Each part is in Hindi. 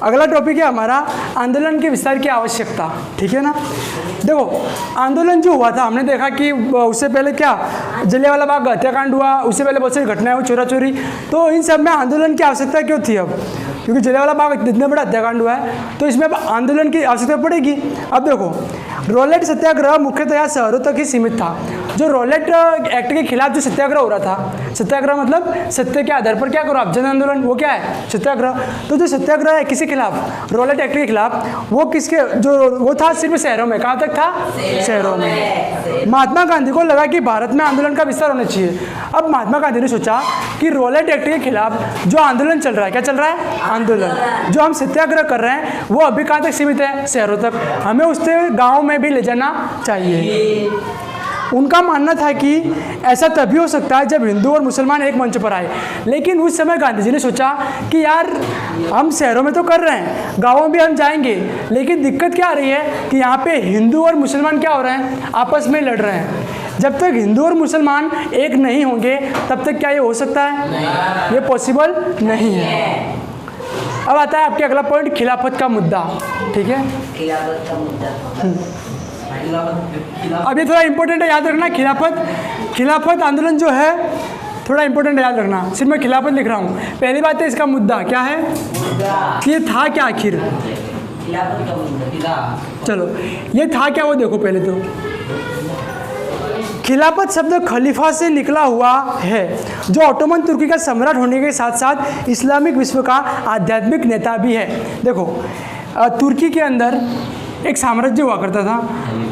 अगला टॉपिक है हमारा आंदोलन के विस्तार की आवश्यकता। ठीक है ना। देखो आंदोलन जो हुआ था, हमने देखा कि उससे पहले क्या जलियांवाला बाग हत्याकांड हुआ, उससे पहले बहुत सारी घटनाएं हुई, चोरा चोरी, तो इन सब में आंदोलन की आवश्यकता क्यों थी? अब क्योंकि जलियांवाला बाग इतना बड़ा हत्याकांड हुआ है तो इसमें अब आंदोलन की आवश्यकता पड़ेगी। अब देखो रॉलेट सत्याग्रह मुख्यतया शहरों तक ही सीमित था। जो रॉलेट एक्ट के खिलाफ जो सत्याग्रह हो रहा था, सत्याग्रह मतलब सत्य के आधार पर क्या करो आप, जन आंदोलन, वो क्या है सत्याग्रह। तो जो सत्याग्रह है किसी खिलाफ, रॉलेट एक्ट के खिलाफ, वो किसके जो वो था सिर्फ शहरों में। कहाँ तक था? शहरों में। महात्मा गांधी को लगा कि भारत में आंदोलन का विस्तार होना चाहिए। अब महात्मा गांधी ने सोचा कि रॉलेट एक्ट के खिलाफ जो आंदोलन चल रहा है, क्या चल रहा है? आंदोलन। जो हम सत्याग्रह कर रहे हैं वो अभी कहाँ तक सीमित है? शहरों तक। हमें उससे गाँव में भी ले जाना चाहिए। उनका मानना था कि ऐसा तभी हो सकता है जब हिंदू और मुसलमान एक मंच पर आए। लेकिन उस समय गांधी जी ने सोचा कि यार हम शहरों में तो कर रहे हैं, गाँवों में भी हम जाएंगे, लेकिन दिक्कत क्या आ रही है कि यहाँ पे हिंदू और मुसलमान क्या हो रहे हैं? आपस में लड़ रहे हैं। जब तक हिंदू और मुसलमान एक नहीं होंगे तब तक क्या ये हो सकता है? ये पॉसिबल नहीं है। अब आता है आपके अगला पॉइंट, खिलाफत का मुद्दा। ठीक है, खिलाफत का मुद्दा। अब ये थोड़ा इंपॉर्टेंट है, याद रखना। खिलाफत आंदोलन जो है थोड़ा इंपॉर्टेंट है, याद रखना। सिर्फ मैं खिलाफत लिख रहा हूँ। पहली बात है इसका मुद्दा क्या है, ये था क्या आखिर? खिलाफत का मुद्दा, चलो ये था क्या वो देखो पहले तो। खिलाफत शब्द खलीफा से निकला हुआ है, जो ऑटोमन तुर्की का सम्राट होने के साथ साथ इस्लामिक विश्व का आध्यात्मिक नेता भी है। देखो तुर्की के अंदर एक साम्राज्य हुआ करता था,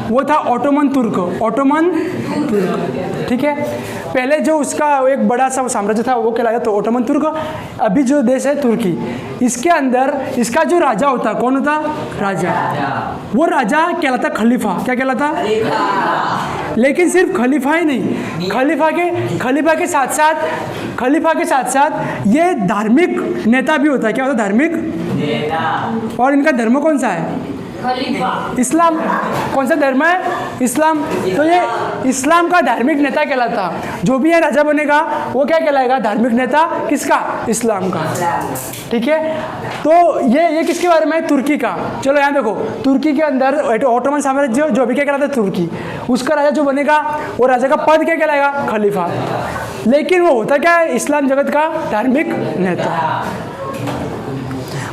वो था ऑटोमन तुर्क। ऑटोमन तुर्क, ठीक है। पहले जो उसका एक बड़ा सा साम्राज्य था वो कहलाया तो ऑटोमन तुर्क। अभी जो देश है तुर्की, इसके अंदर इसका जो राजा होता, कौन होता? राजा। वो राजा कहलाता खलीफा। क्या कहलाता? लेकिन सिर्फ खलीफा ही नहीं, खलीफा के साथ साथ ये धार्मिक नेता भी होता है। क्या होता है? धार्मिक नेता। और इनका धर्म कौन सा है? इस्लाम। कौन सा धर्म है? इस्लाम। तो ये इस्लाम का धार्मिक नेता कहलाता। जो भी है राजा बनेगा वो क्या कहलाएगा? धार्मिक नेता। किसका? इस्लाम का। ठीक है। तो ये किसके बारे में है? तुर्की का। चलो यहाँ देखो, तुर्की के अंदर ऑटोमन साम्राज्य जो अभी क्या कहलाता है? तुर्की। उसका राजा जो बनेगा वो राजा का पद क्या कहलाएगा? खलीफा। लेकिन वो होता क्या है? इस्लाम जगत का धार्मिक नेता।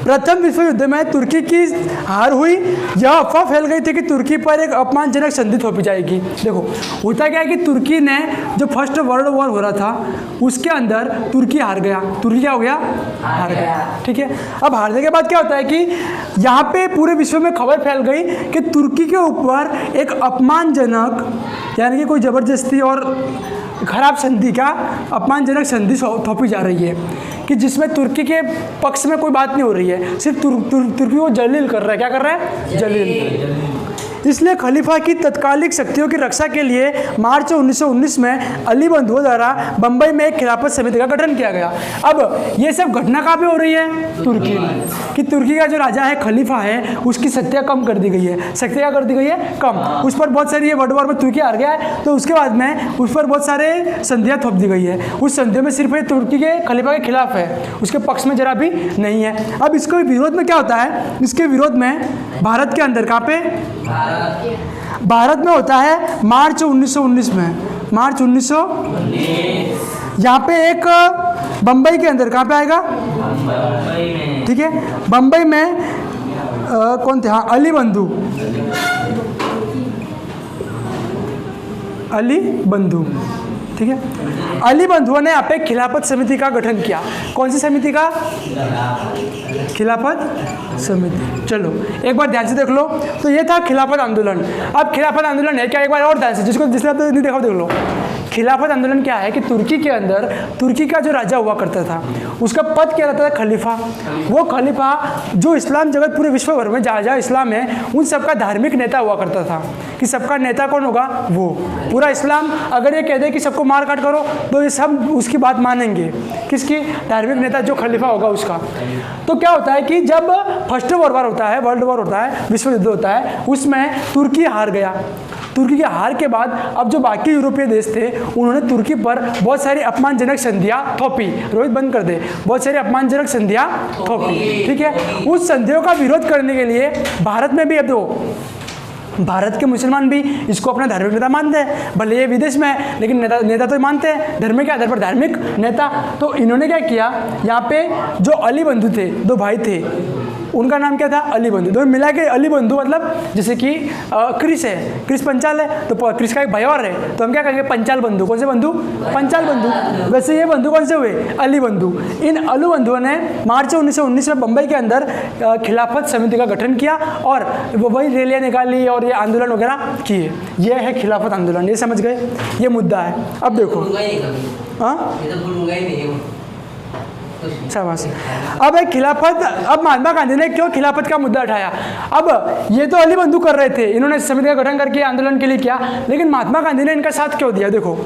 प्रथम विश्व युद्ध में तुर्की की हार हुई। यह अफवाह फैल गई थी कि तुर्की पर एक अपमानजनक संधि थोपी जाएगी। देखो होता क्या है कि तुर्की ने जो फर्स्ट वर्ल्ड वॉर हो रहा था उसके अंदर तुर्की हार गया। तुर्की क्या हो गया? हार गया। ठीक है। अब हारने के बाद क्या होता है कि यहाँ पे पूरे विश्व में खबर फैल गई कि तुर्की के ऊपर एक अपमानजनक, यानी कि कोई ज़बरदस्ती और खराब संधि का अपमानजनक संधि थोपी जा रही है, कि जिसमें तुर्की के पक्ष में कोई बात नहीं हो रही है, सिर्फ तुर्की को जलील कर रहा है। क्या कर रहा है? जलील। इसलिए खलीफा की तत्कालिक शक्तियों की रक्षा के लिए मार्च 1919 में अली बंधुओं द्वारा बंबई में एक खिलाफत समिति का गठन किया गया। अब ये सब घटना कहाँ पे हो रही है? तुर्की में। कि तुर्की का जो राजा है, खलीफा है, उसकी शक्तियाँ कम कर दी गई है। शक्तियाँ क्या कर दी गई है? कम। उस पर बहुत सारी, ये वर्ल्ड वॉर में तुर्की हार गया है तो उसके बाद में उस पर बहुत सारे संधियाँ थोप दी गई है। उस संधियों में सिर्फ ये तुर्की के खलीफा के खिलाफ है, उसके पक्ष में जरा भी नहीं है। अब इसके विरोध में क्या होता है? इसके विरोध में भारत के अंदर, कहाँ पे? भारत में होता है मार्च 1919 में। मार्च 1919 यहाँ पे एक बम्बई के अंदर, कहाँ पे आएगा? ठीक है, बम्बई में कौन थे? हाँ, अली बंधु। अली बंधु, ठीक है। अली बंधुओं ने यहाँ पे खिलाफत समिति का गठन किया। कौन सी समिति का? खिलाफत समिति। चलो एक बार ध्यान से देख लो। तो ये था खिलाफत आंदोलन। अब खिलाफत आंदोलन है क्या? एक बार और ध्यान से, जिसने आप नहीं देखा देख लो। खिलाफत आंदोलन क्या है कि तुर्की के अंदर तुर्की का जो राजा हुआ करता था उसका पद क्या रहता था? खलीफा। वो खलीफा जो इस्लाम जगत पूरे विश्व भर में जहाँ जहाँ इस्लाम है उन सबका धार्मिक नेता हुआ करता था। कि सबका नेता कौन होगा? वो। पूरा इस्लाम अगर ये कह दे कि सबको मार काट करो तो ये सब उसकी बात मानेंगे। किसकी? धार्मिक नेता जो खलीफा होगा उसका। तो क्या होता है कि जब फर्स्ट वर्ल्ड वॉर होता है, वर्ल्ड वॉर होता है, विश्व युद्ध होता है, उसमें तुर्की हार गया। तुर्की के हार के बाद अब जो बाकी यूरोपीय देश थे उन्होंने तुर्की पर बहुत सारी अपमानजनक संधियाँ थोपी। रोहित बंद कर दे। बहुत सारी अपमानजनक संधियाँ थोपी, ठीक है। उस संधियों का विरोध करने के लिए भारत में भी अब भारत के मुसलमान भी इसको अपना धार्मिक नेता मानते हैं, भले ये विदेश में है लेकिन नेता तो मानते हैं, धर्म के आधार पर धार्मिक नेता। तो इन्होंने क्या किया, यहाँ पे जो अली बंधु थे, दो भाई थे, उनका नाम क्या था, अली बंधु। दोनों मिला के अली बंधु, मतलब जैसे कि क्रिस है, क्रिस पंचाल है, तो क्रिस का एक भाई और है, तो हम क्या कहेंगे, पंचाल बंधु। कौन से बंधु, पंचाल बंधु। वैसे ये बंधु कौन से हुए, अली बंधु। इन अली बंधुओं ने मार्च 1919 में बम्बई के अंदर खिलाफत समिति का गठन किया और वही रैलियाँ निकाली और ये आंदोलन वगैरह किए। ये है खिलाफत आंदोलन, ये समझ गए, ये मुद्दा है। अब देखो, हाँ शाबाश। अब एक खिलाफत, अब महात्मा गांधी ने क्यों खिलाफत का मुद्दा उठाया। अब ये तो अली बंधु कर रहे थे, इन्होंने समिति का गठन करके आंदोलन के लिए किया, लेकिन महात्मा गांधी ने इनका साथ क्यों दिया। देखो,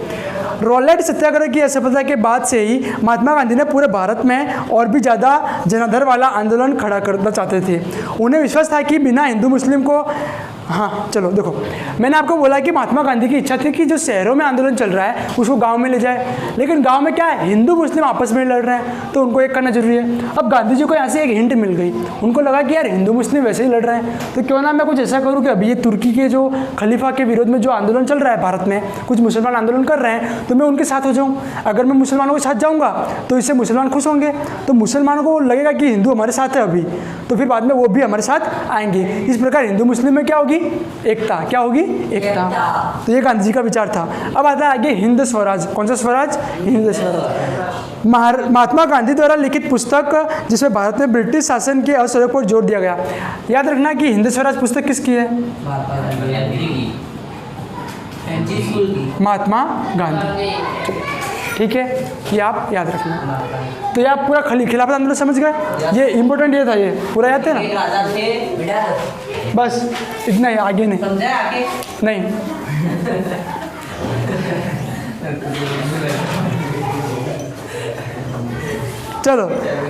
रॉलेट सत्याग्रह की असफलता के बाद से ही महात्मा गांधी ने पूरे भारत में और भी ज़्यादा जनाधार वाला आंदोलन खड़ा करना चाहते थे। उन्हें विश्वास था कि बिना हिंदू मुस्लिम को, हाँ चलो देखो, मैंने आपको बोला कि महात्मा गांधी की इच्छा थी कि जो शहरों में आंदोलन चल रहा है उसको गांव में ले जाए, लेकिन गांव में क्या है, हिंदू मुस्लिम आपस में लड़ रहे हैं, तो उनको एक करना जरूरी है। अब गांधी जी को यहाँ से एक हिंट मिल गई, उनको लगा कि यार हिंदू मुस्लिम वैसे ही लड़ रहे हैं, तो क्यों ना मैं कुछ ऐसा करूँ कि अभी ये तुर्की के जो खलीफा के विरोध में जो आंदोलन चल रहा है भारत में, कुछ मुसलमान आंदोलन कर रहे हैं, तो मैं उनके साथ हो जाऊँ। अगर मैं मुसलमानों के साथ जाऊँगा तो इससे मुसलमान खुश होंगे, तो मुसलमानों को लगेगा कि हिंदू हमारे साथ है अभी, तो फिर बाद में वो भी हमारे साथ आएंगे। इस प्रकार हिंदू मुस्लिम में क्या होगी, एकता। क्या होगी, एकता। तो ये गांधी जी का विचार था। अब आता है आगे हिंद स्वराज। कौन सा स्वराज, हिंद स्वराज। महात्मा गांधी द्वारा लिखित पुस्तक जिसमें भारत में ब्रिटिश शासन के असहयोग पर जोर दिया गया। याद रखना कि हिंद स्वराज पुस्तक किसकी है, महात्मा गांधी, ठीक है, ये आप याद रखना। तो ये आप पूरा खिलाफत आंदोलन समझ गए, ये इंपॉर्टेंट ये था, ये पूरा याद है ना, बस इतना ही, आगे नहीं, नहीं। चलो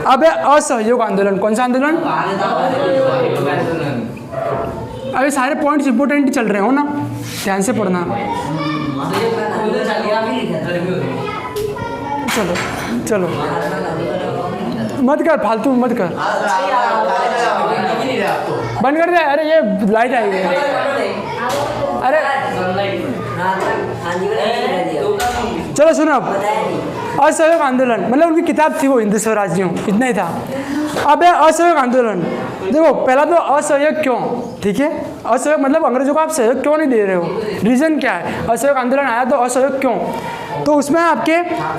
अब है असहयोग आंदोलन। कौन सा आंदोलन, अभी सारे पॉइंट्स इंपॉर्टेंट चल रहे हो ना, ध्यान से पढ़ना। चलो चलो मत कर, फालतू मत कर, बंद कर दे। अरे ये लाइट आई है, अरे चलो सुनो। अब असहयोग आंदोलन, मतलब उनकी किताब थी वो हिंद स्वराज, इतना ही था। अब है असहयोग आंदोलन। देखो पहला तो असहयोग क्यों, ठीक है, असहयोग मतलब अंग्रेजों को आप सहयोग क्यों नहीं दे रहे हो, रीज़न क्या है, असहयोग आंदोलन आया तो असहयोग क्यों। तो उसमें आपके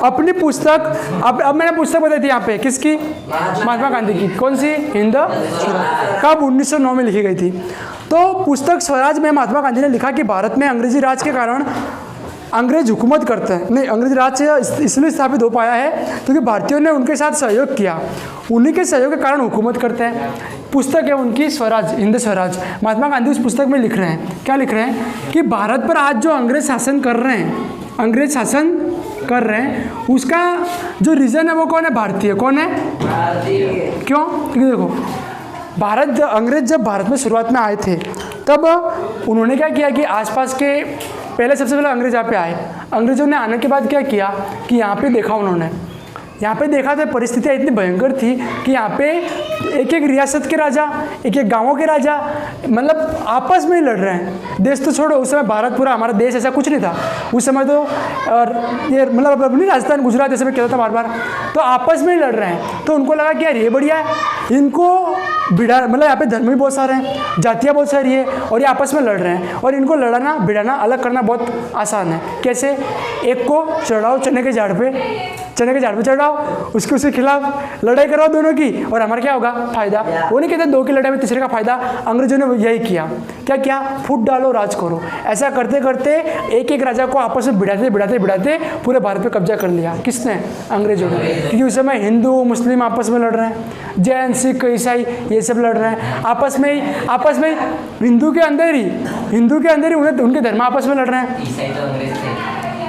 अपनी पुस्तक, अब मैंने पुस्तक बताई थी यहाँ पे, किसकी, महात्मा गांधी की। कौन सी, हिंद स्वराज, कब 1909 में लिखी गई थी। तो पुस्तक स्वराज में महात्मा गांधी ने लिखा कि भारत में अंग्रेजी राज के कारण अंग्रेज हुकूमत करते हैं, नहीं, अंग्रेज राज से इसलिए स्थापित हो पाया है क्योंकि भारतीयों ने उनके साथ सहयोग किया, उन्हीं के सहयोग के कारण हुकूमत करते हैं। पुस्तक है उनकी स्वराज, हिंद स्वराज। महात्मा गांधी उस पुस्तक में लिख रहे हैं, क्या लिख रहे हैं कि भारत पर आज जो अंग्रेज शासन कर रहे हैं, अंग्रेज शासन कर रहे हैं, उसका जो रीज़न है वो कौन है, भारतीय। कौन है, भारतीय। क्यों, क्योंकि देखो भारत, अंग्रेज जब भारत में शुरुआत में आए थे तब उन्होंने क्या किया कि आसपास के, पहले सबसे पहले अंग्रेज यहाँ पे आए, अंग्रेजों ने आने के बाद क्या किया कि यहाँ पे देखा, उन्होंने यहाँ पे देखा तो परिस्थितियाँ इतनी भयंकर थी कि यहाँ पे एक एक रियासत के राजा, एक एक गांवों के राजा, मतलब आपस में ही लड़ रहे हैं। देश तो छोड़ो, उस समय भारत पूरा हमारा देश ऐसा कुछ नहीं था उस समय, तो ये मतलब अपनी राजस्थान गुजरात ऐसे में कहता था बार बार, तो आपस में ही लड़ रहे हैं। तो उनको लगा कि यार ये बढ़िया है, इनको भिड़ा, मतलब यहाँ पे धर्म भी बहुत सारे हैं, जातियाँ बहुत सारी है और ये आपस में लड़ रहे हैं, और इनको लड़ाना भिड़ाना अलग करना बहुत आसान है। कैसे, एक को चढ़ाओ चने के झाड़ पे, चने के झाड़ पे चढ़ाओ, उसके खिलाफ लड़ाई करवाओ दोनों की, और हमारा क्या होगा, फायदा। वो नहीं कहते दो की लड़ाई में तीसरे का फायदा, अंग्रेजों ने यही किया। क्या किया, फूट डालो राज करो। ऐसा करते करते एक एक राजा को आपस में भिड़ाते भिड़ाते भिड़ाते पूरे भारत पे कब्जा कर लिया। किसने, अंग्रेजों ने, क्योंकि उस समय हिंदू मुस्लिम आपस में लड़ रहे हैं, जैन सिख ईसाई ये सब लड़ रहे हैं आपस में ही, हिंदू के अंदर ही उनके धर्म आपस में लड़ रहे हैं।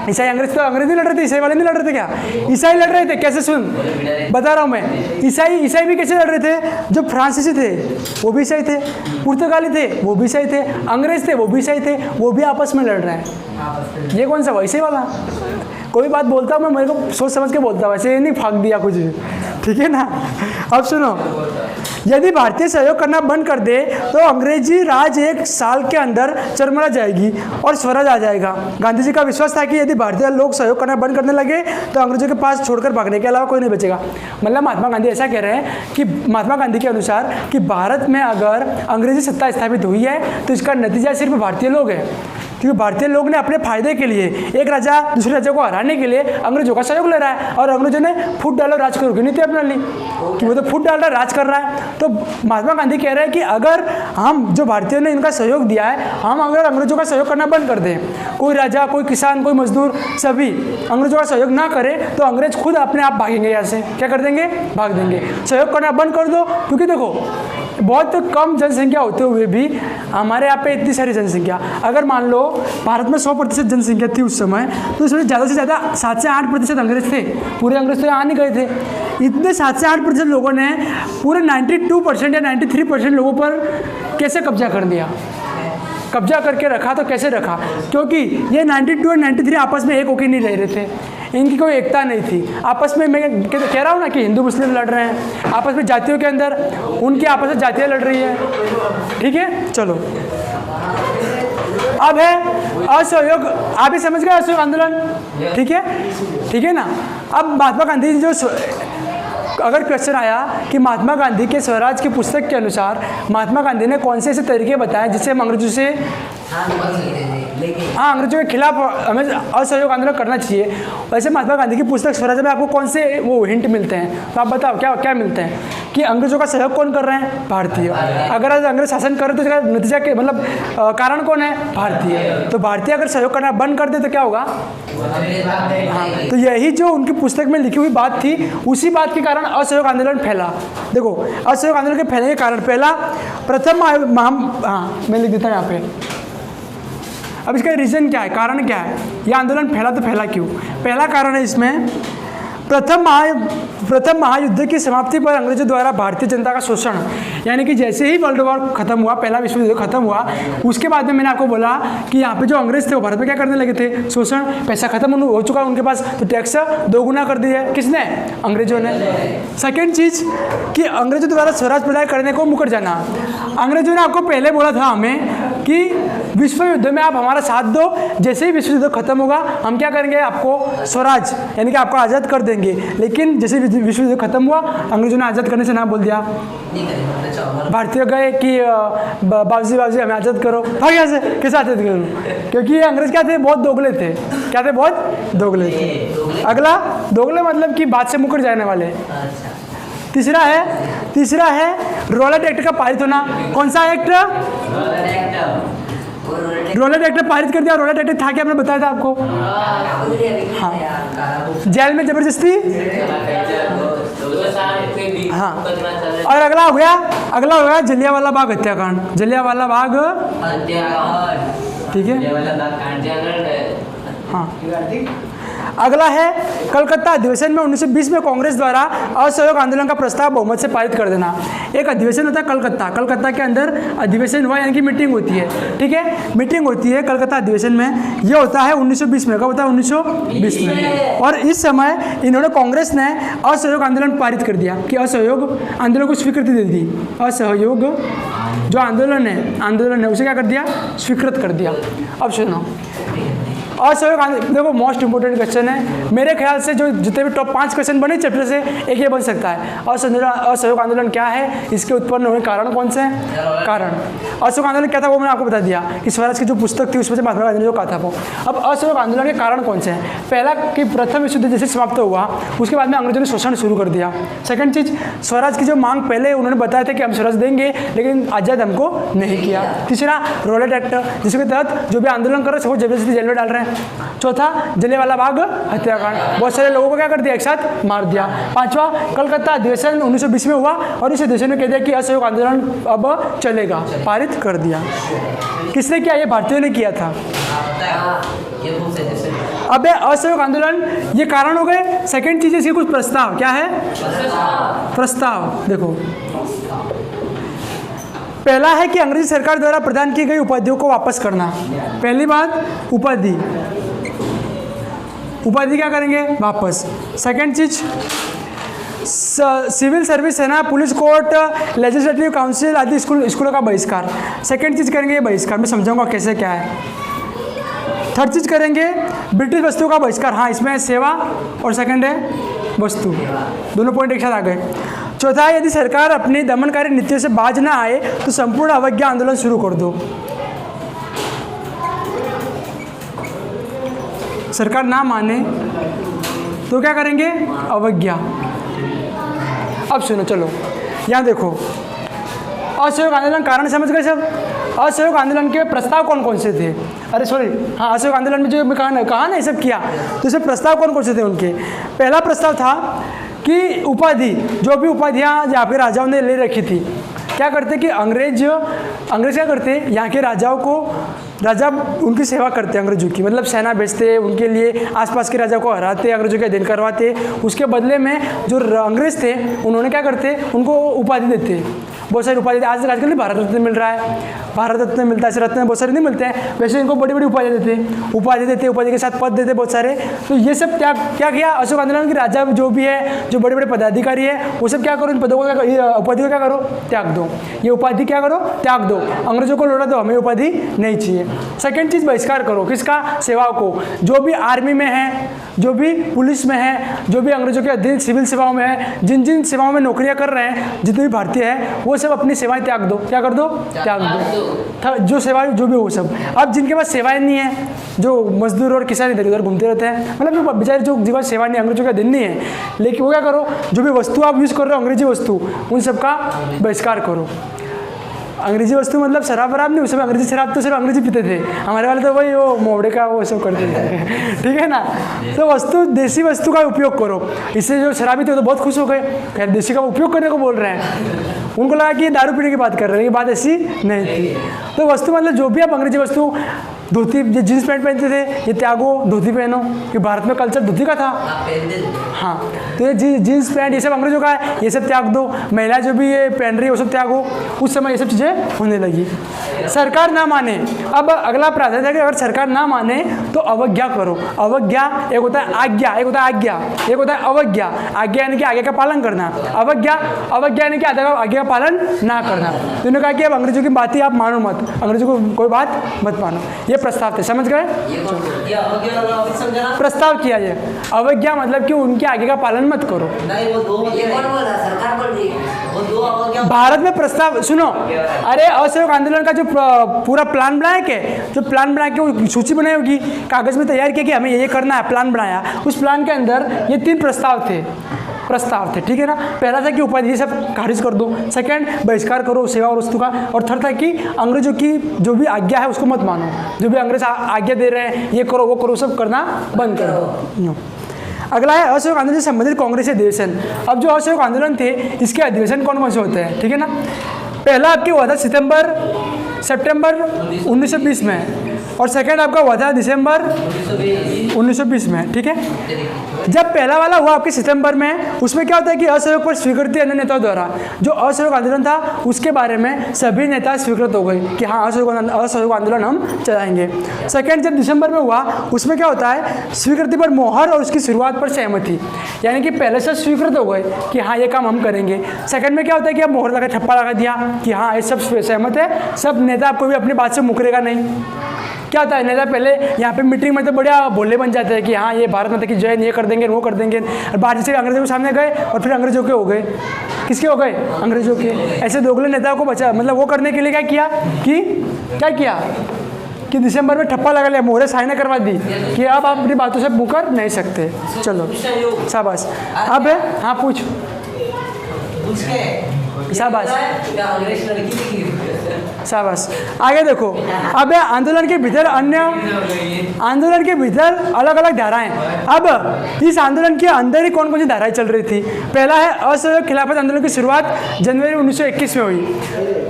ईसाई अंग्रेज तो अंग्रेज नहीं लड़ रहे थे, ईसाई वाले नहीं लड़ रहे थे क्या? ईसाई लड़ रहे थे। कैसे? सुन, बता रहा हूँ मैं। ईसाई भी कैसे लड़ रहे थे? जो फ्रांसीसी थे वो भी ईसाई थे, पुर्तगाली थे वो भी ईसाई थे, अंग्रेज थे वो भी ईसाई थे, वो भी आपस में लड़ रहे हैं। ये कौन सा हुआ? ईसाई वाला। कोई बात बोलता हूँ मैं, मेरे को सोच समझ के बोलता हूँ, ऐसे नहीं फाक दिया कुछ, ठीक है ना। अब सुनो, यदि भारतीय सहयोग करना बंद कर दे तो अंग्रेजी राज 1 साल के अंदर चरमरा जाएगी और स्वराज आ जाएगा। गांधी जी का विश्वास था कि यदि भारतीय लोग सहयोग करना बंद करने लगे तो अंग्रेजों के पास छोड़कर भागने के अलावा कोई नहीं बचेगा। मतलब महात्मा गांधी ऐसा कह रहे हैं कि महात्मा गांधी के अनुसार कि भारत में अगर अंग्रेजी सत्ता स्थापित हुई है तो इसका नतीजा सिर्फ भारतीय लोग हैं, क्योंकि भारतीय लोग ने अपने फायदे के लिए, एक राजा दूसरे राजा को हराने के लिए अंग्रेजों का सहयोग ले रहा है, और अंग्रेजों ने फूट डालो राज करो की नीति अपना ली कि वो तो फूट डाल रहा है, राज कर रहा है। तो महात्मा गांधी कह रहे हैं कि अगर हम, जो भारतीयों ने इनका सहयोग दिया है, हम अगर अंग्रेजों का सहयोग करना बंद कर दें, कोई राजा, कोई किसान, कोई मजदूर, सभी अंग्रेजों का सहयोग ना करें तो अंग्रेज खुद अपने आप भागेंगे यहाँ से। क्या कर देंगे? भाग देंगे। सहयोग करना बंद कर दो, क्योंकि देखो बहुत कम जनसंख्या होते हुए भी हमारे यहाँ पे इतनी सारी जनसंख्या, अगर मान लो भारत में 100% जनसंख्या थी उस समय, तो इसमें ज़्यादा से ज़्यादा 7 से 8% अंग्रेज थे। पूरे अंग्रेज तो यहाँ नहीं गए थे। इतने 7 से 8% लोगों ने पूरे 92% या 93% लोगों पर कैसे कब्जा कर दिया? कब्जा करके रखा तो कैसे रखा? क्योंकि ये 92 और 93 आपस में एक होके नहीं रह रहे थे, इनकी कोई एकता नहीं थी आपस में। मैं कह रहा हूँ ना कि हिंदू मुस्लिम लड़ रहे हैं आपस में, जातियों के अंदर उनकी आपस में जातियाँ लड़ रही है, ठीक है। चलो, अब है असहयोग, आप ही समझ गए असहयोग आंदोलन, ठीक है ना। अब महात्मा गांधी जो, अगर क्वेश्चन आया कि महात्मा गांधी के स्वराज की पुस्तक के अनुसार महात्मा गांधी ने कौन से ऐसे तरीके बताए जिससे हम अंग्रेजों से, हाँ, अंग्रेजों के खिलाफ हमें असहयोग आंदोलन करना चाहिए, वैसे महात्मा गांधी की पुस्तक स्वराज में आपको कौन से वो हिंट मिलते हैं? तो आप बताओ क्या क्या मिलते हैं? कि अंग्रेजों का सहयोग कौन कर रहे हैं? भारतीय। अगर आज अंग्रेज शासन कर रहे तो इसका नतीजा के मतलब कारण कौन है? भारतीय। तो भारतीय अगर सहयोग करना बंद कर दे तो क्या होगा? हाँ, तो यही जो उनकी पुस्तक में लिखी हुई बात थी, उसी बात के कारण असहयोग आंदोलन फैला। देखो, असहयोग आंदोलन के फैलने के कारण पहला, प्रथम मैं लिख देता हूँ यहाँ पे। अब इसका रीज़न क्या है, कारण क्या है, ये आंदोलन फैला तो फैला क्यों? पहला कारण है इसमें, प्रथम महायुद्ध की समाप्ति पर अंग्रेजों द्वारा भारतीय जनता का शोषण, यानी कि जैसे ही वर्ल्ड वॉर खत्म हुआ, पहला विश्व युद्ध खत्म हुआ, उसके बाद में मैंने आपको बोला कि यहाँ पे जो अंग्रेज थे वो भारत में क्या करने लगे थे? शोषण। पैसा खत्म हो चुका उनके पास, तो टैक्स 2 गुना कर दिया। किसने? अंग्रेजों ने। सेकेंड चीज़ कि अंग्रेजों द्वारा स्वराज प्रदान करने को मुकर जाना। अंग्रेजों ने आपको पहले बोला था हमें कि विश्व युद्ध में आप हमारा साथ दो, जैसे ही विश्व युद्ध खत्म होगा हम क्या करेंगे? आपको स्वराज यानी कि आपको आज़ाद कर देंगे। लेकिन जैसे विश्व युद्ध खत्म हुआ, अंग्रेजों ने आज़ाद करने से ना बोल दिया। भारतीय गए कि बाबूजी हमें आज़ाद करो, भाग यहाँ से, कैसे आज़ाद करो? क्योंकि ये अंग्रेज क्या थे? बहुत दोगले थे। क्या थे? बहुत दोगले थे। अगला, दोगले मतलब कि बात से मुकर जाने वाले। तीसरा है रॉलेट एक्ट का पारित होना। कौन सा एक्ट? रॉलेट एक्ट पारित कर दिया। रॉलेट एक्ट था क्या? मैंने बताया था आपको। हाँ, जेल में जबरदस्ती। हाँ, और अगला हो गया जलियांवाला बाग हत्याकांड। जलियांवाला बाग, ठीक है। हाँ, अगला है कलकत्ता अधिवेशन में 1920 में कांग्रेस द्वारा असहयोग आंदोलन का प्रस्ताव बहुमत से पारित कर देना। एक अधिवेशन होता है कलकत्ता के अंदर अधिवेशन हुआ, यानी कि मीटिंग होती है, ठीक है। मीटिंग होती है कलकत्ता अधिवेशन में, ये होता है 1920 में। कब होता है? 1920 में। और इस समय इन्होंने, कांग्रेस ने असहयोग आंदोलन पारित कर दिया कि असहयोग आंदोलन को स्वीकृति दे दी। असहयोग जो आंदोलन है उसे क्या कर दिया? स्वीकृत कर दिया। अब सुनो, असहयोग आंदोलन, देखो मोस्ट इंपोर्टेंट क्वेश्चन है मेरे ख्याल से, जो जितने भी टॉप 5 क्वेश्चन बने चैप्टर से, एक ये बन सकता है। असहयोग आंदोलन क्या है? इसके उत्पन्न होने कारण कौन से हैं? कारण। असहयोग आंदोलन क्या था वो मैंने आपको बता दिया कि स्वराज की जो पुस्तक थी उसमें से महात्मा गांधी ने जो कहा था वो। अब असहयोग आंदोलन के कारण कौन से हैं? पहला कि प्रथम विश्व युद्ध जैसे समाप्त हुआ उसके बाद में अंग्रेजों ने शोषण शुरू कर दिया। सेकंड चीज़, स्वराज की जो मांग पहले उन्होंने बताया था कि हम स्वराज देंगे, लेकिन आज़ाद हमको नहीं किया। तीसरा, रॉलेट एक्ट, जिसके तहत जो भी आंदोलन कर रहे हैं वो जबरदस्ती जेल में डाल रहे हैं। चौथा, जलियांवाला बाग हत्याकांड, बहुत सारे लोगों को क्या कर दिया? एक साथ मार दिया। पांचवा, कलकत्ता अधिवेशन 1920 में हुआ और इस अधिवेशन में कह दिया कि असहयोग आंदोलन अब चलेगा, पारित कर दिया। किसने किया? ये भारतीयों ने किया था। अब है असहयोग आंदोलन, ये कारण हो गए। सेकंड चीज़ इसके कुछ प्रस्ताव, क्या है? प्रस्ताव। देखो, पहला है कि अंग्रेजी सरकार द्वारा प्रदान की गई उपाधियों को वापस करना। पहली बात, उपाधि क्या करेंगे? वापस। सेकंड चीज, सिविल सर्विस, सेना, पुलिस, कोर्ट, लेजिस्लेटिव काउंसिल आदि स्कूलों का बहिष्कार। सेकंड चीज करेंगे ये बहिष्कार, मैं समझाऊंगा कैसे क्या है। थर्ड चीज करेंगे ब्रिटिश वस्तुओं का बहिष्कार। हाँ, इसमें है सेवा और सेकंड है वस्तु, दोनों पॉइंट एक साथ आ गए। चौथा है यदि सरकार अपनी दमनकारी नीतियों से बाज ना आए तो संपूर्ण अवज्ञा आंदोलन शुरू कर दो। सरकार ना माने तो क्या करेंगे? अवज्ञा। अब सुनो, चलो यहाँ देखो, असहयोग आंदोलन कारण समझ गए सब? असहयोग आंदोलन के प्रस्ताव कौन कौन से थे? अरे सॉरी, हाँ, असहयोग आंदोलन में जो मैं कहा ना ये सब किया, तो इसमें प्रस्ताव कौन कौन से थे उनके? पहला प्रस्ताव था कि उपाधि, जो भी उपाधियाँ यहाँ पे राजाओं ने ले रखी थी, क्या करते कि अंग्रेज क्या करते, यहाँ के राजाओं को, राजा उनकी सेवा करते अंग्रेजों की, मतलब सेना भेजते, उनके लिए आसपास के राजा को हराते, अंग्रेजों के अधीन करवाते। उसके बदले में जो अंग्रेज थे उन्होंने क्या करते, उनको उपाधि देते, बहुत सारी उपाधि। आजकल भारत रत्न मिल रहा है, भारत रत्न मिलता है, ऐसे रत्न बहुत सारे नहीं मिलते हैं, वैसे इनको बड़ी बड़ी उपाधि देते, उपाधि के साथ पद देते बहुत सारे। तो ये सब क्या किया अशोक आंदोलन के राजा जो भी है, जो बड़े बड़े पदाधिकारी है, वो सब क्या करो, इन पदों को, उपाधि को क्या करो, त्याग दो। ये उपाधि क्या करो, त्याग दो, अंग्रेजों को लौटा दो, हमें उपाधि नहीं चाहिए। सेकंड चीज़, बहिष्कार करो, किसका? सेवाओं को। जो भी आर्मी में है, जो भी पुलिस में है, जो भी अंग्रेजों के अधीन सिविल सेवाओं में है, जिन जिन सेवाओं में नौकरियां कर रहे हैं, जितने भी भारतीय हैं, वो सब अपनी सेवाएं त्याग दो। क्या कर दो? त्याग दो। जो सेवाएं जो भी वो सब। अब जिनके पास सेवाएं नहीं है, जो मजदूर और किसान इधर उधर घूमते रहते हैं, मतलब जो बेचारे जो जिनके पास सेवा नहीं, अंग्रेजों का दिन नहीं है, लेकिन वो क्या करो, जो भी वस्तु आप यूज़ कर रहे हो अंग्रेजी वस्तु, उन सबका बहिष्कार करो। अंग्रेजी वस्तु मतलब शराब वराब नहीं, उस समय अंग्रेजी शराब तो सिर्फ अंग्रेजी पीते थे, हमारे वाले तो वही वो मोवड़े का वो सब करते थे। ठीक है ना? तो वस्तु, देसी वस्तु का उपयोग करो। इससे जो शराबी थे तो बहुत खुश हो गए, खैर देसी का उपयोग करने को बोल रहे हैं, उनको लगा कि ये दारू पीने की बात कर रहे हैं, ये बात ऐसी नहीं थी। तो वस्तु मतलब जो भी आप अंग्रेजी वस्तु, धोती, ये जीन्स पैंट पहनते थे, ये त्यागो, धोती पहनो, कि भारत में कल्चर धोती का था। हाँ, तो ये जीन्स पैंट ये सब अंग्रेजों का है, ये सब त्याग दो। महिला जो भी ये पहन रही है वो सब त्यागो। उस समय ये सब चीज़ें होने लगी। सरकार ना माने, अब अगला प्रावधान है कि अगर सरकार ना माने तो अवज्ञा करो। अवज्ञा, एक होता है आज्ञा, एक होता है आज्ञा, एक होता है अवज्ञा। आज्ञा यानी कि आज्ञा का पालन करना, अवज्ञा यानी कि आज्ञा का पालन ना करना। तो उन्होंने कहा कि अब अंग्रेजों की बात ही आप मानो मत, अंग्रेजों को कोई बात मत मानो। ये प्रस्ताव थे, समझ गए? प्रस्ताव किया जाए, अवज्ञा मतलब कि उनके आगे का पालन मत करो। भारत में प्रस्ताव सुनो, अरे असहयोग आंदोलन का जो पूरा प्लान बनाया के, जो प्लान बना के वो सूची बनाई होगी, कागज में तैयार किया कि हमें ये करना है, प्लान बनाया। उस प्लान के अंदर ये 3 प्रस्ताव थे, ठीक है ना? पहला था कि उपाधि सब खारिज कर दो, सेकंड बहिष्कार करो सेवा और वस्तु का, और थर्ड था कि अंग्रेजों की जो भी आज्ञा है उसको मत मानो, जो भी अंग्रेज आज्ञा दे रहे हैं ये करो वो करो, सब करना बंद कर दो। अगला है असहयोग आंदोलन से संबंधित कांग्रेस अधिवेशन। अब जो असहयोग आंदोलन थे इसके अधिवेशन कौन कौन से होते हैं, ठीक है ना? पहला आपके हुआ था सितंबर 1920 में, और सेकंड आपका हुआ था दिसंबर 1920 में, ठीक है? जब पहला वाला हुआ आपके सितंबर में, उसमें क्या होता है कि असहयोग पर स्वीकृति अन्य नेताओं द्वारा, जो असहयोग आंदोलन था उसके बारे में सभी नेता स्वीकृत हो गए कि हाँ असहयोग आंदोलन हम चलाएंगे। सेकंड जब दिसंबर में हुआ, उसमें क्या होता है, स्वीकृति पर मोहर और उसकी शुरुआत पर सहमति, यानी कि पहले से स्वीकृत हो गए कि हाँ ये काम हम करेंगे। सेकंड में क्या होता है कि अब मोहर लगा, ठप्पा लगा दिया कि हाँ ये सब सहमत है, सब नेता आपको भी अपनी बात से मुकरेगा नहीं। क्या होता है, नेता पहले यहाँ पे मीटिंग में तो बढ़िया बोले बन जाते हैं कि हाँ ये भारत माता की जय, ये कर देंगे वो कर देंगे, और बाहर से अंग्रेजों के सामने गए और फिर अंग्रेजों के हो गए। किसके हो गए? अंग्रेजों के। ऐसे दोगले नेताओं को बचा, मतलब वो करने के लिए क्या किया कि दिसंबर में ठप्पा लगा लिया, मोहरे साइन करवा दी कि अब आप अपनी बातों से मुकर नहीं सकते। चलो शाबाश। अब है, हाँ पूछ, शाबाश शाबाश। आगे देखो, अब आंदोलन के भीतर अलग अलग धाराएं। अब इस आंदोलन के अंदर ही कौन कौन सी धाराएं चल रही थी? पहला है असहयोग खिलाफत आंदोलन की शुरुआत जनवरी 1921 में हुई।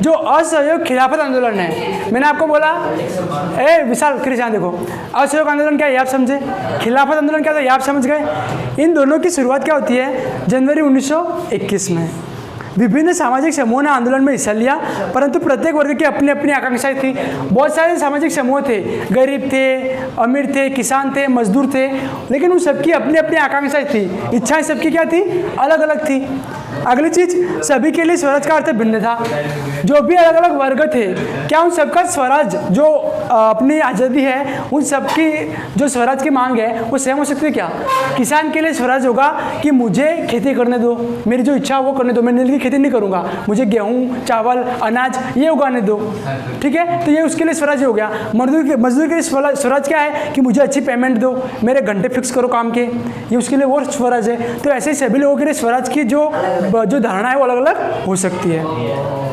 जो असहयोग खिलाफत आंदोलन है, मैंने आपको बोला विशाल कृष्ण देखो, असहयोग आंदोलन क्या है आप समझे, खिलाफत आंदोलन क्या था आप समझ गए। इन दोनों की शुरुआत क्या होती है? जनवरी 1921 में। विभिन्न सामाजिक समूहों ने आंदोलन में हिस्सा लिया, परंतु प्रत्येक वर्ग की अपनी अपनी आकांक्षाएं थी। बहुत सारे सामाजिक समूह थे, गरीब थे, अमीर थे, किसान थे, मजदूर थे, लेकिन उन सबकी अपनी अपनी आकांक्षाएं थी, इच्छाएं सबकी क्या थी? अलग अलग थी। अगली चीज, सभी के लिए स्वराज का अर्थ भिन्न था। जो भी अलग अलग वर्ग थे, क्या उन सबका स्वराज जो अपनी आज़ादी है, उन सबकी जो स्वराज की मांग है वो सेम हो सकती है क्या? किसान के लिए स्वराज होगा कि मुझे खेती करने दो, मेरी जो इच्छा वो करने दो, मैं नील की खेती नहीं करूँगा, मुझे गेहूँ, चावल, अनाज ये उगाने दो, ठीक है, तो ये उसके लिए स्वराज हो गया। मजदूर के लिए स्वराज क्या है कि मुझे अच्छी पेमेंट दो, मेरे घंटे फिक्स करो काम के, ये उसके लिए वो स्वराज है। तो ऐसे ही सभी लोगों के लिए स्वराज की जो धारणा है वो अलग अलग हो सकती है।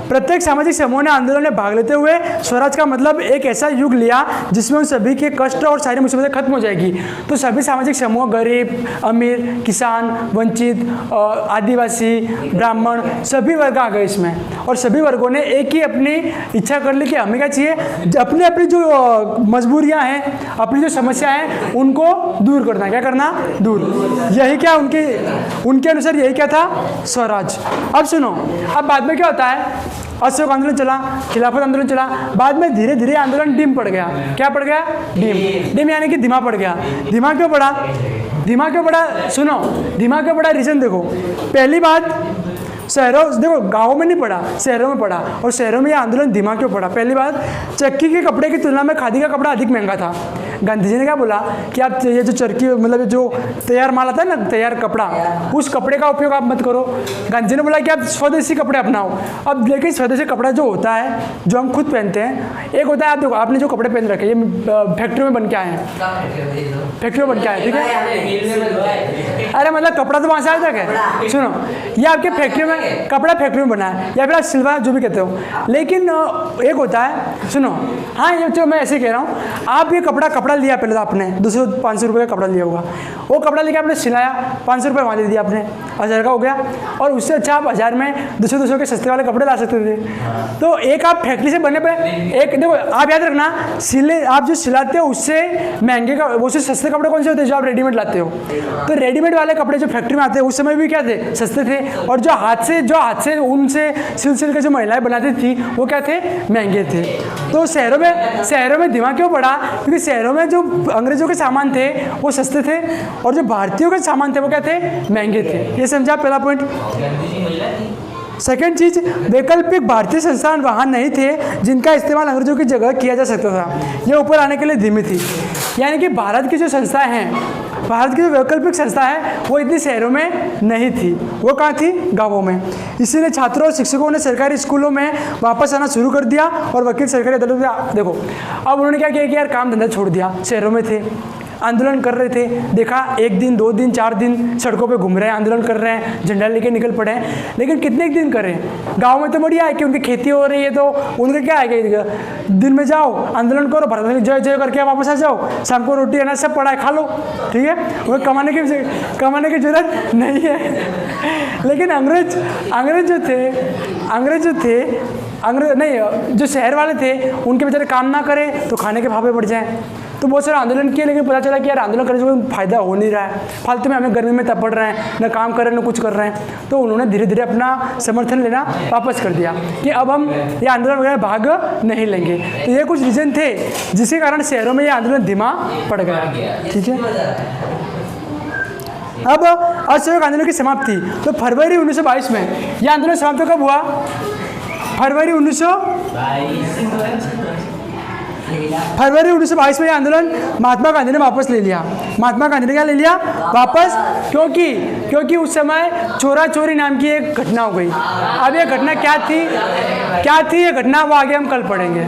प्रत्येक सामाजिक समूह ने आंदोलन में भाग लेते हुए स्वराज का मतलब एक ऐसा युग लिया जिसमें उन सभी के कष्ट और सारी मुसीबतें खत्म हो जाएगी। तो सभी सामाजिक समूह, गरीब, अमीर, किसान, वंचित, आदिवासी, ब्राह्मण, सभी वर्ग आ गए इसमें, और सभी वर्गों ने एक ही अपनी इच्छा कर ली कि हमें क्या चाहिए, अपनी अपनी जो मजबूरियाँ हैं, अपनी जो समस्या हैं, उनको दूर करना। क्या करना? दूर। यही क्या उनके अनुसार यही क्या था? स्वराज। अब सुनो, अब बाद में क्या होता है? असहयोग आंदोलन चला, खिलाफत आंदोलन चला, बाद में धीरे धीरे आंदोलन डिम पड़ गया। क्या पड़ गया? डिम यानी कि धीमा पड़ गया। धीमा क्यों पड़ा? सुनो, धीमा क्यों पड़ा? रीजन देखो। पहली बात, शहरों, देखो गाँवों में नहीं पड़ा, शहरों में पड़ा, और शहरों में ये आंदोलन धीमा क्यों पड़ा? पहली बात, चक्की के कपड़े की तुलना में खादी का कपड़ा अधिक महंगा था। गांधी जी ने क्या बोला कि आप ये जो चरखी मतलब जो तैयार माल आता है ना, तैयार कपड़ा, उस कपड़े का उपयोग आप मत करो। गांधी जी ने बोला कि आप स्वदेशी कपड़े अपनाओ। अब लेकिन स्वदेशी कपड़ा जो होता है, जो हम खुद पहनते हैं, एक होता है, आप देखो आपने जो कपड़े पहन रखे ये फैक्ट्री में बन के आए हैं, फैक्ट्री में बन के आए, ठीक है। अरे मतलब कपड़ा तो वहाँ से आया था। सुनो, ये आपके फैक्ट्री में कपड़ा फैक्ट्री में बना है, या फिर आप सिलवा जो भी कहते हो, लेकिन एक होता है, सुनो, हाँ ये जो मैं ऐसे कह रहा हूँ, आप ये कपड़ा लिया पहले तो आपने 200-500 रुपये का कपड़ा लिया होगा, वो कपड़ा लेके आपने सिलाया, 500 रुपये वहाँ दे दिया आपने, 1000 का हो गया, और उससे अच्छा आप 1000 में 200 के सस्ते वाले कपड़े ला सकते थे। तो एक आप फैक्ट्री से बने पे, एक देखो आप याद रखना, आप जो सिलाते हो उससे महंगे का, उससे सस्ते कपड़े कौन से होते हैं? जो आप रेडीमेड लाते हो। तो रेडीमेड वाले कपड़े जो फैक्ट्री में आते हैं उस समय भी क्या थे? सस्ते थे, और जो हाथ से उनसे सिल के जो महिलाएं बनाती थी वो क्या थे? महंगे थे। तो शहरों में धीमा क्यों पड़ा? क्योंकि शहरों में जो अंग्रेजों के सामान थे वो सस्ते थे, और जो भारतीयों के सामान थे वो क्या थे? महंगे थे। ये समझा पहला पॉइंट। सेकेंड चीज, वैकल्पिक भारतीय संस्थान वहाँ नहीं थे जिनका इस्तेमाल अंग्रेजों की जगह किया जा सकता था। ये ऊपर आने के लिए धीमी थी, यानी कि भारत की जो संस्थाएं हैं, भारत की जो वैकल्पिक संस्था है वो इतनी शहरों में नहीं थी, वो कहाँ थी? गाँवों में। इसीलिए छात्रों और शिक्षकों ने सरकारी स्कूलों में वापस आना शुरू कर दिया, और वकील सरकारी अदालतों में, देखो अब उन्होंने क्या किया कि यार काम धंधा छोड़ दिया, शहरों में थे, आंदोलन कर रहे थे, देखा 1 दिन 2 दिन 4 दिन सड़कों पे घूम रहे हैं, आंदोलन कर रहे हैं, झंडा लेके निकल पड़े हैं, लेकिन कितने दिन करें? गांव में तो बढ़िया है कि उनकी खेती हो रही है, तो उनका क्या है, दिन में जाओ आंदोलन करो, भारत जय जय करके वापस आ जाओ, शाम को रोटी अनाज सब पड़ा है खा लो, ठीक है, वो कमाने की जरूरत नहीं है। लेकिन अंग्रेज जो शहर वाले थे उनके बेचारे काम ना करें तो खाने के भाव बढ़ जाएं, तो बहुत सारे आंदोलन किए, लेकिन पता चला कि यार आंदोलन करने से कोई फायदा हो नहीं रहा है, फालतू में हमें गर्मी में तपड़ रहे हैं, न काम कर रहे हैं न कुछ कर रहे हैं। तो उन्होंने धीरे धीरे अपना समर्थन लेना वापस कर दिया कि अब हम ये आंदोलन वगैरह भाग नहीं लेंगे। तो ये कुछ रीज़न थे जिसके कारण शहरों में ये आंदोलन धीमा पड़ गया, ठीक है। अब असहयोग आंदोलन की समाप्ति, तो फरवरी 1922 में यह आंदोलन समाप्त कब हुआ? फरवरी 1922 में यह आंदोलन महात्मा गांधी ने वापस ले लिया। महात्मा गांधी ने क्या ले लिया वापस? क्योंकि उस समय चोरा चोरी नाम की एक घटना हो गई। अब ये घटना क्या थी ये घटना वो आगे हम कल पढ़ेंगे।